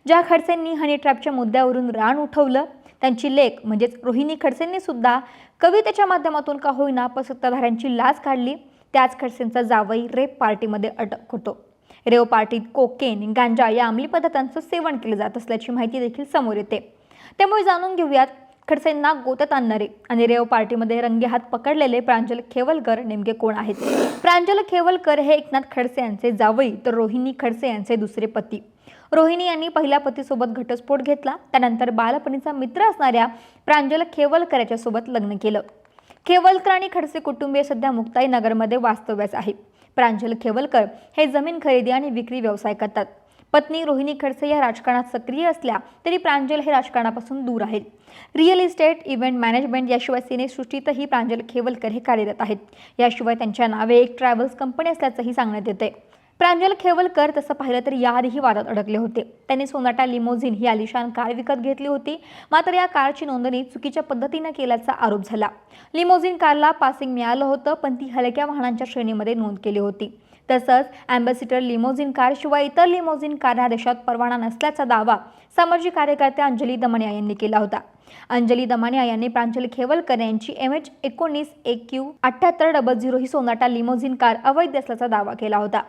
ज्या खडसेंनी हनी ट्रॅपच्या मुद्द्यावरून रान उठवलं, त्यांची लेक म्हणजेच रोहिणी खडसेंनी सुद्धा कवितेच्या माध्यमातून का होईना पण सत्ताधाऱ्यांची लाज काढली, त्याच खडसेंचा जावई रेप पार्टीमध्ये अटक होतो। रेव पार्टीत कोकेन, गांजा या अंमली पदार्थांचं सेवन केलं जात असल्याची माहिती देखील समोर येते। त्यामुळे जाणून घेऊयात खडसेंना गोत्यात आणणारे आणि रेव पार्टीमध्ये रंगेहात पकडलेले प्रांजल खेवलकर नेमके कोण आहेत। प्रांजल खेवलकर हे एकनाथ खडसे यांचे जावई तर रोहिणी खडसे यांचे दुसरे पती। रोहिणी यांनी पहिल्या पतीसोबत घटस्फोट घेतला, त्यानंतर बालपणीचा मित्र असणाऱ्या प्रांजल खेवलकर याच्यासोबत लग्न केलं। खेवलकर आणि खडसे कुटुंबीय सध्या मुक्ताईनगरमध्ये वास्तव्यास आहे। प्रांजल खेवलकर हे जमीन खरेदी आणि विक्री व्यवसाय करतात। पत्नी रोहिणी खडसे या राजकारणात सक्रिय असल्या तरी प्रांजल हे राजकारणापासून दूर आहेत। रिअल इस्टेट, इव्हेंट मॅनेजमेंट याशिवाय सिनेसृष्टीतही प्रांजल खेवलकर हे कार्यरत आहेत। याशिवाय त्यांच्या नावे एक ट्रॅव्हल्स कंपनी असल्याचंही सांगण्यात येते। प्रांजल खेवलकर तसं पाहिलं तर याआधीही वादात अडकले होते। त्यांनी सोनाटा लिमोझिन ही आलिशान कार विकत घेतली होती, मात्र या कारची नोंदणी चुकीच्या पद्धतीने केल्याचा आरोप झाला। लिमोझिन कारला पासिंग मिळालं होतं, पण ती हलक्या वाहनांच्या श्रेणीमध्ये नोंद केली होती। तसंच अँबॅसिडर लिमोझिन कार शिवाय इतर लिमोझिन कार देशात परवाना नसल्याचा दावा सामाजिक कार्यकर्त्या अंजली दमनिया यांनी केला होता। अंजली दमनिया यांनी प्रांजल खेवलकर यांची MH19 AQ 7800 ही सोनाटा लिमोझिन कार अवैध असल्याचा दावा केला होता।